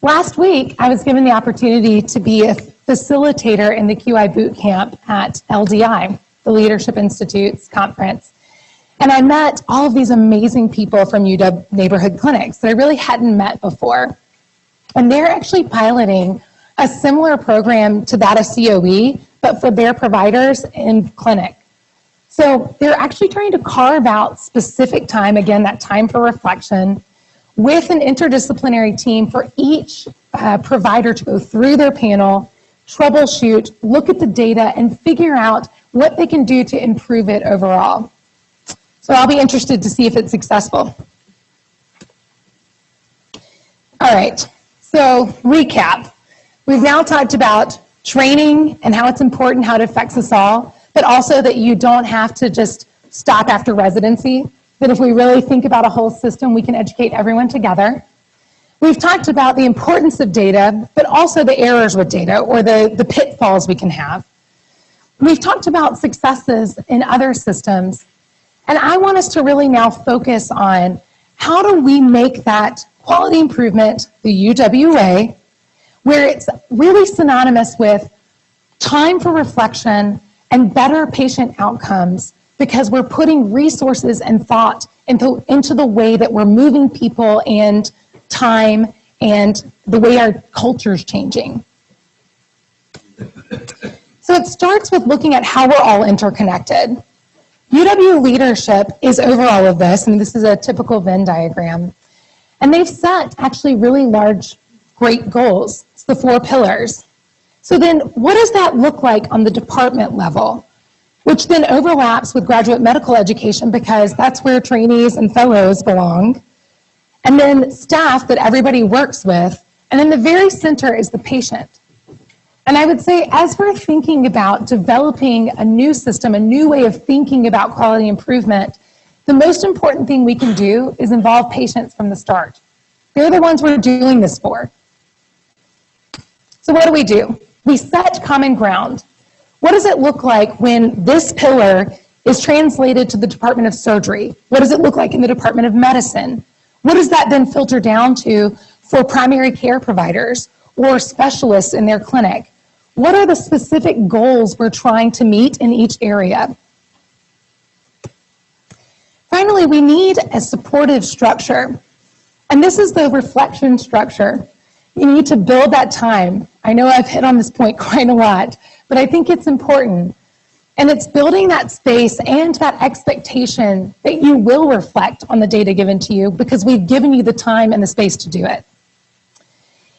Last week, I was given the opportunity to be a facilitator in the QI boot camp at LDI, the Leadership Institute's conference. And I met all of these amazing people from UW neighborhood clinics that I really hadn't met before. And they're actually piloting a similar program to that of COE, but for their providers in clinic. So they're actually trying to carve out specific time, again, that time for reflection, with an interdisciplinary team for each provider to go through their panel, troubleshoot, look at the data, and figure out what they can do to improve it overall. So I'll be interested to see if it's successful. All right, so recap. We've now talked about training and how it's important, how it affects us all, but also that you don't have to just stop after residency, that if we really think about a whole system, we can educate everyone together. We've talked about the importance of data, but also the errors with data or the pitfalls we can have. We've talked about successes in other systems, and I want us to really now focus on how do we make that quality improvement, the UWA, where it's really synonymous with time for reflection and better patient outcomes, because we're putting resources and thought into the way that we're moving people and time and the way our culture is changing. So it starts with looking at how we're all interconnected. UW leadership is over all of this, and this is a typical Venn diagram. And they've set actually really large, great goals. It's the 4 pillars. So then what does that look like on the department level? Which then overlaps with graduate medical education because that's where trainees and fellows belong. And then staff that everybody works with. And in the very center is the patient. And I would say, as we're thinking about developing a new system, a new way of thinking about quality improvement, the most important thing we can do is involve patients from the start. They're the ones we're doing this for. So what do? We set common ground. What does it look like when this pillar is translated to the Department of Surgery? What does it look like in the Department of Medicine? What does that then filter down to for primary care providers or specialists in their clinic? What are the specific goals we're trying to meet in each area? Finally, we need a supportive structure. And this is the reflection structure. You need to build that time. I know I've hit on this point quite a lot, but I think it's important. And it's building that space and that expectation that you will reflect on the data given to you because we've given you the time and the space to do it.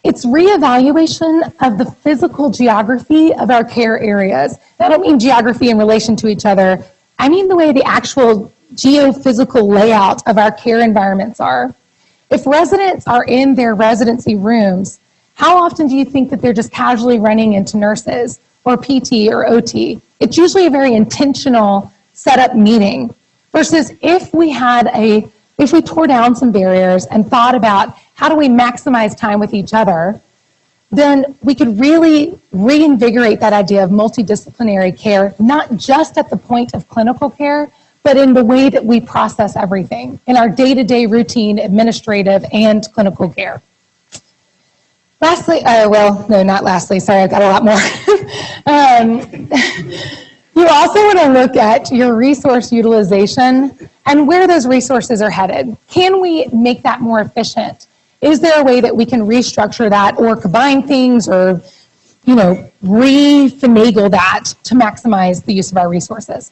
It's reevaluation of the physical geography of our care areas. I don't mean geography in relation to each other. I mean the way the actual geophysical layout of our care environments are. If residents are in their residency rooms, how often do you think that they're just casually running into nurses or PT or OT? It's usually a very intentional setup meeting versus if we tore down some barriers and thought about how do we maximize time with each other, then we could really reinvigorate that idea of multidisciplinary care, not just at the point of clinical care, but in the way that we process everything in our day-to-day routine, administrative, and clinical care. Lastly, not lastly, sorry, I've got a lot more. You also want to look at your resource utilization and where those resources are headed. Can we make that more efficient? Is there a way that we can restructure that or combine things or, re-finagle that to maximize the use of our resources?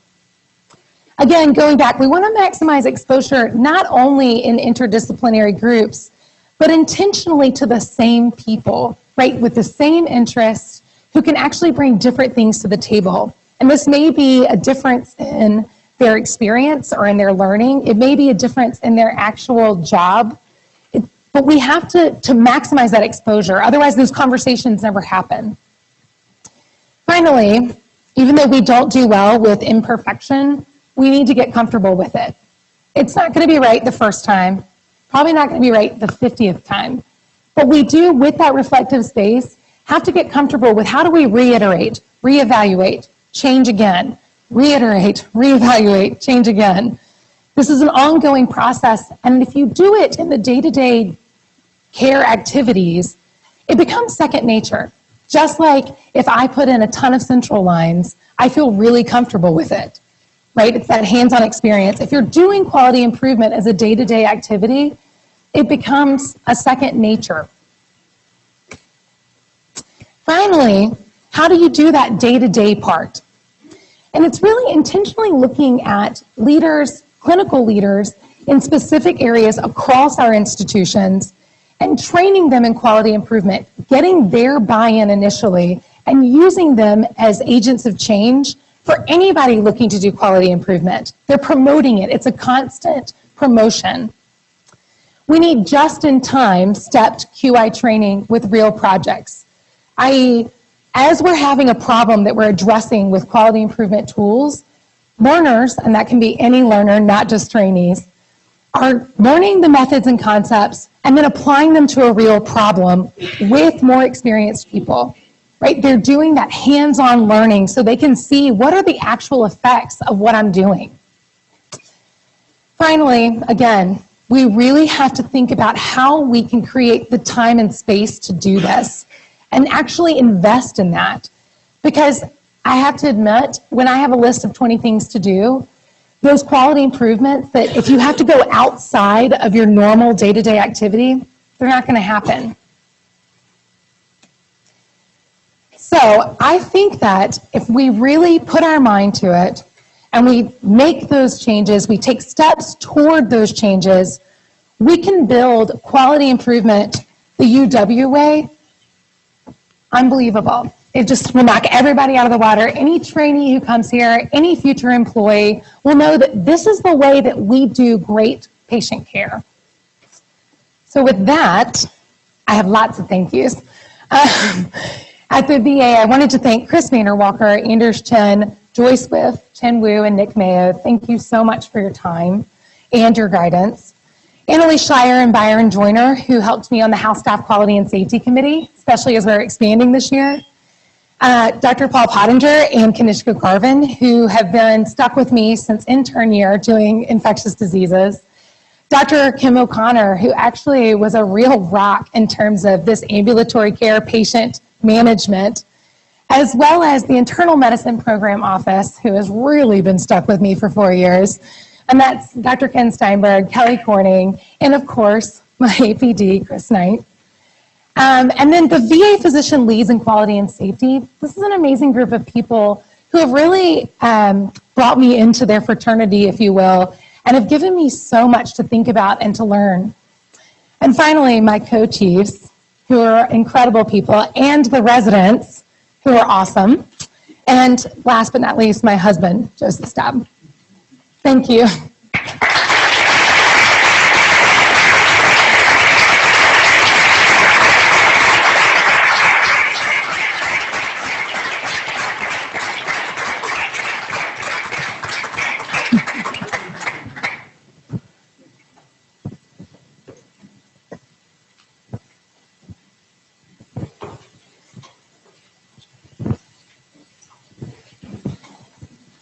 Again, going back, we want to maximize exposure not only in interdisciplinary groups, but intentionally to the same people, right, with the same interests who can actually bring different things to the table. And this may be a difference in their experience or in their learning. It may be a difference in their actual job. But we have to maximize that exposure. Otherwise, those conversations never happen. Finally, even though we don't do well with imperfection, we need to get comfortable with it. It's not going to be right the first time, probably not going to be right the 50th time. But we do, with that reflective space, have to get comfortable with how do we reiterate, reevaluate, change again, reiterate, reevaluate, change again. This is an ongoing process, and if you do it in the day-to-day care activities, it becomes second nature. Just like if I put in a ton of central lines, I feel really comfortable with it, right? It's that hands-on experience. If you're doing quality improvement as a day-to-day activity, it becomes a second nature. Finally, how do you do that day-to-day part? And it's really intentionally looking at leaders, clinical leaders in specific areas across our institutions and training them in quality improvement, getting their buy-in initially and using them as agents of change for anybody looking to do quality improvement. They're promoting it. It's a constant promotion. We need just-in-time stepped QI training with real projects, i.e., as we're having a problem that we're addressing with quality improvement tools, learners, and that can be any learner, not just trainees, are learning the methods and concepts and then applying them to a real problem with more experienced people, right? They're doing that hands-on learning so they can see what are the actual effects of what I'm doing. Finally, again, we really have to think about how we can create the time and space to do this and actually invest in that. Because I have to admit, when I have a list of 20 things to do, those quality improvements that if you have to go outside of your normal day-to-day activity, they're not going to happen. So I think that if we really put our mind to it and we make those changes, we take steps toward those changes, we can build quality improvement the UW way. Unbelievable. It just will knock everybody out of the water. Any trainee who comes here, any future employee will know that this is the way that we do great patient care. So with that, I have lots of thank yous. At the VA, I wanted to thank Chris Vanderwalker, Anders Chen, Joy Swift, Chen Wu, and Nick Mayo. Thank you so much for your time and your guidance. Annalise Schreier and Byron Joyner, who helped me on the House Staff Quality and Safety Committee, especially as we're expanding this year. Dr. Paul Pottinger and Kanishka Garvin, who have been stuck with me since intern year doing infectious diseases. Dr. Kim O'Connor, who actually was a real rock in terms of this ambulatory care patient management, as well as the internal medicine program office, who has really been stuck with me for 4 years. And that's Dr. Ken Steinberg, Kelly Corning, and of course, my APD, Chris Knight. And then the VA physician leads in quality and safety. This is an amazing group of people who have really brought me into their fraternity, if you will, and have given me so much to think about and to learn. And finally, my co-chiefs, who are incredible people, and the residents, who are awesome. And last but not least, my husband, Joseph Staub. Thank you.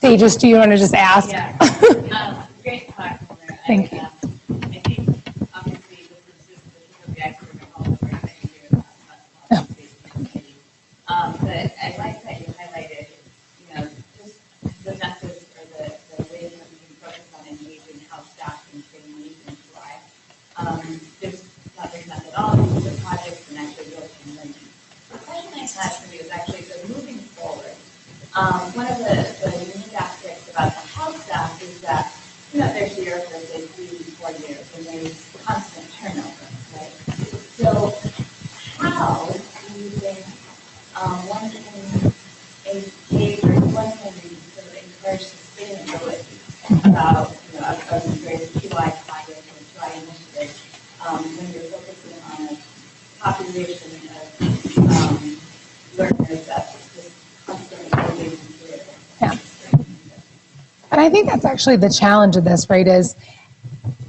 Tejas, do you want to just ask? Yeah. Great talk, Milner. Thank you. I think, obviously, this is just the academic all over that you hear about safety. But I like that you highlighted, just the methods or the ways that we can focus on engaging health staff and trainees and QI. There's methodologies, the projects, and actually real-time learning. The question I had for you is actually, so moving forward, one of the unique aspects about the health staff is that, they're here for, say, 3-4 years, and there's constant turnover, right? So how do you think one can engage or one can sort of encourage sustainability about, a great QI project or QI initiative when you're focusing on a population of learners that's just constantly engaging through it? Yeah. And I think that's actually the challenge of this, right, is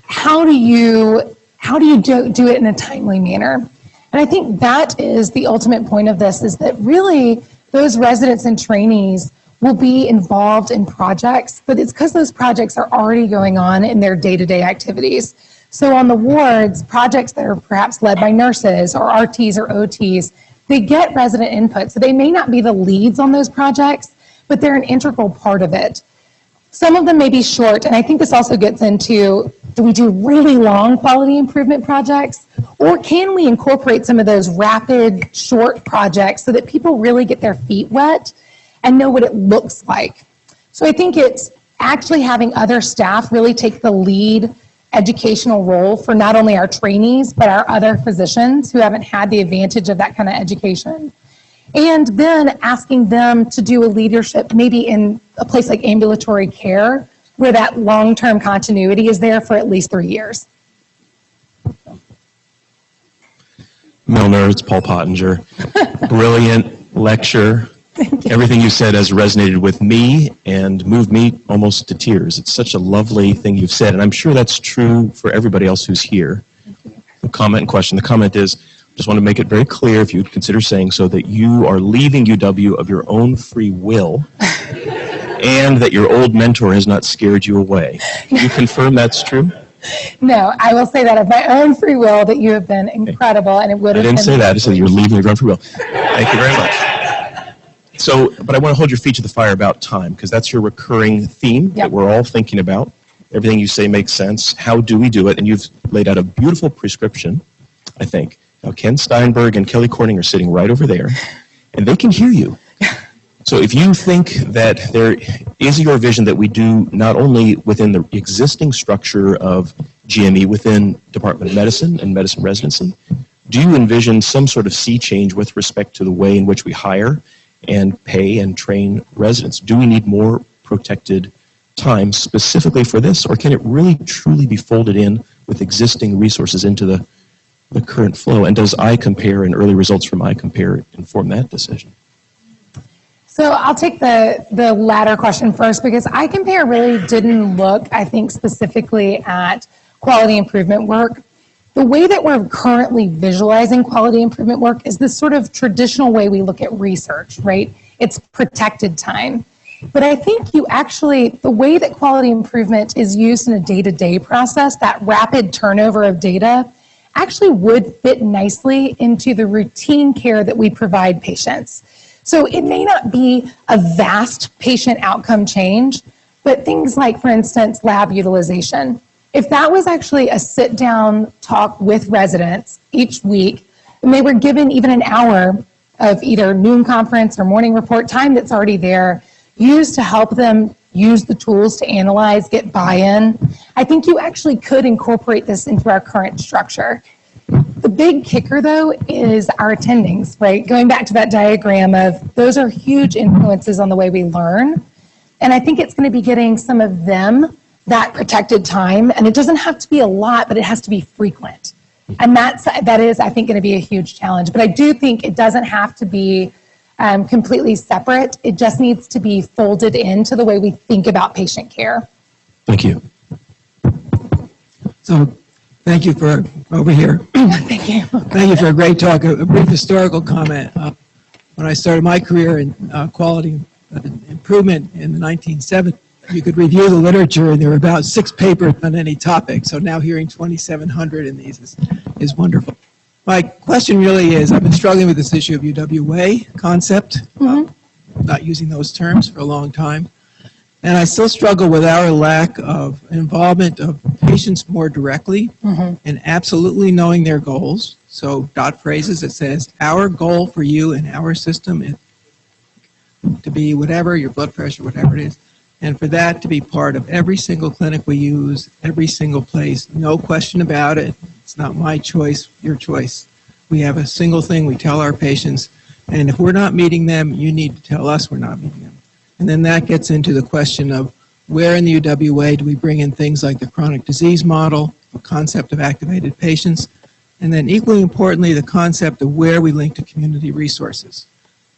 how do you do it in a timely manner? And I think that is the ultimate point of this, is that really those residents and trainees will be involved in projects, but it's because those projects are already going on in their day-to-day activities. So on the wards, projects that are perhaps led by nurses or RTs or OTs, they get resident input. So they may not be the leads on those projects, but they're an integral part of it. Some of them may be short, and I think this also gets into, do we do really long quality improvement projects, or can we incorporate some of those rapid, short projects so that people really get their feet wet and know what it looks like? So I think it's actually having other staff really take the lead educational role for not only our trainees, but our other physicians who haven't had the advantage of that kind of education. And then asking them to do a leadership, maybe in a place like ambulatory care, where that long-term continuity is there for at least 3 years. Milner, it's Paul Pottinger. Brilliant lecture. Everything you said has resonated with me and moved me almost to tears. It's such a lovely thing you've said, and I'm sure that's true for everybody else who's here. The comment and question. The comment is, just want to make it very clear, if you'd consider saying so, that you are leaving UW of your own free will and that your old mentor has not scared you away. Can you confirm that's true? No, I will say that of my own free will, that you have been incredible, and it would have been... I didn't say that. I said you're leaving of your own free will. Thank you very much. So, but I want to hold your feet to the fire about time, because that's your recurring theme that we're all thinking about. Everything you say makes sense. How do we do it? And you've laid out a beautiful prescription, I think. Now, Ken Steinberg and Kelly Corning are sitting right over there, and they can hear you. So if you think that there is your vision that we do not only within the existing structure of GME within Department of Medicine and medicine residency, do you envision some sort of sea change with respect to the way in which we hire and pay and train residents? Do we need more protected time specifically for this, or can it really truly be folded in with existing resources into the the current flow? And does iCompare and early results from iCompare inform that decision? So I'll take the latter question first, because iCompare really didn't look, I think, specifically at quality improvement work. The way that we're currently visualizing quality improvement work is this sort of traditional way we look at research, right? It's protected time. But I think you actually, the way that quality improvement is used in a day-to-day process, that rapid turnover of data, actually would fit nicely into the routine care that we provide patients. So it may not be a vast patient outcome change, but things like, for instance, lab utilization. If that was actually a sit-down talk with residents each week, and they were given even an hour of either noon conference or morning report time that's already there, used to help them use the tools to analyze, get buy-in, I think you actually could incorporate this into our current structure. The big kicker, though, is our attendings, right? Going back to that diagram of those are huge influences on the way we learn. And I think it's going to be getting some of them that protected time. And it doesn't have to be a lot, but it has to be frequent. And that is, I think, going to be a huge challenge. But I do think it doesn't have to be completely separate. It just needs to be folded into the way we think about patient care. Thank you. So, thank you for over here. Thank you. Thank you for a great talk. A brief historical comment. When I started my career in quality improvement in the 1970s, you could review the literature, and there were about 6 papers on any topic. So now hearing 2,700 in these is wonderful. My question really is, I've been struggling with this issue of UWA concept, not using those terms for a long time. And I still struggle with our lack of involvement of patients more directly and absolutely knowing their goals. So dot phrases that says, our goal for you and our system is to be whatever, your blood pressure, whatever it is. And for that to be part of every single clinic we use, every single place, no question about it. It's not my choice, your choice. We have a single thing we tell our patients, and if we're not meeting them, you need to tell us we're not meeting them. And then that gets into the question of where in the UWA do we bring in things like the chronic disease model, the concept of activated patients, and then equally importantly, the concept of where we link to community resources.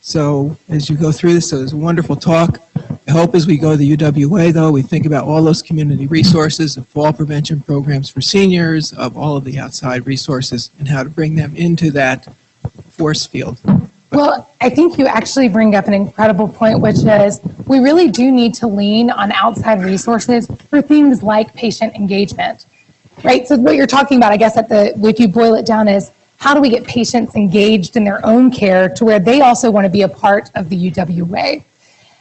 So as you go through this, so there's a wonderful talk. I hope as we go to the UWA, though, we think about all those community resources, of fall prevention programs for seniors, of all of the outside resources, and how to bring them into that force field. Well, I think you actually bring up an incredible point, which is we really do need to lean on outside resources for things like patient engagement, right? So what you're talking about, I guess, if you boil it down, is how do we get patients engaged in their own care to where they also want to be a part of the UWA?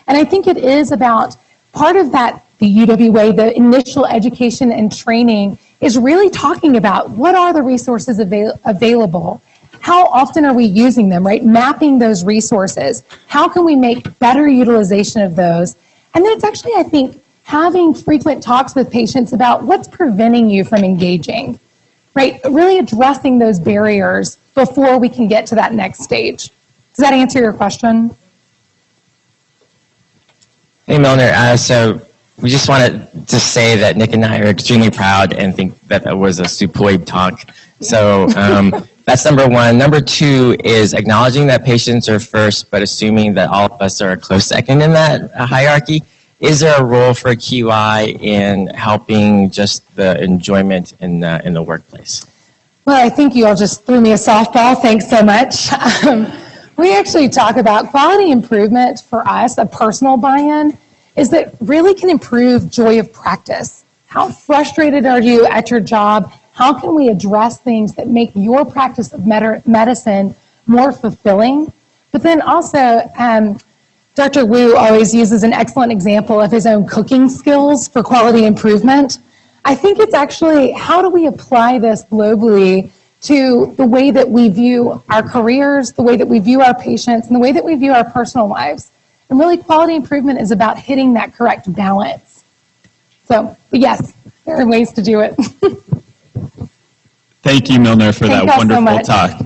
And I think it is about part of that, the UWA, the initial education and training is really talking about what are the resources available. How often are we using them, right? Mapping those resources. How can we make better utilization of those? And then it's actually, I think, having frequent talks with patients about what's preventing you from engaging, right? Really addressing those barriers before we can get to that next stage. Does that answer your question? Hey, Milner. So we just wanted to say that Nick and I are extremely proud and think that that was a superb talk. So that's number one. Number two is acknowledging that patients are first, but assuming that all of us are a close second in that hierarchy. Is there a role for QI in helping just the enjoyment in the workplace? Well, I think you all just threw me a softball. Thanks so much. We actually talk about quality improvement for us, a personal buy-in, is that really can improve joy of practice. How frustrated are you at your job? How can we address things that make your practice of medicine more fulfilling? But then also, Dr. Wu always uses an excellent example of his own cooking skills for quality improvement. I think it's actually, how do we apply this globally to the way that we view our careers, the way that we view our patients, and the way that we view our personal lives? And really, quality improvement is about hitting that correct balance. So, but yes, there are ways to do it. Thank you, Milner, for that wonderful so much. talk.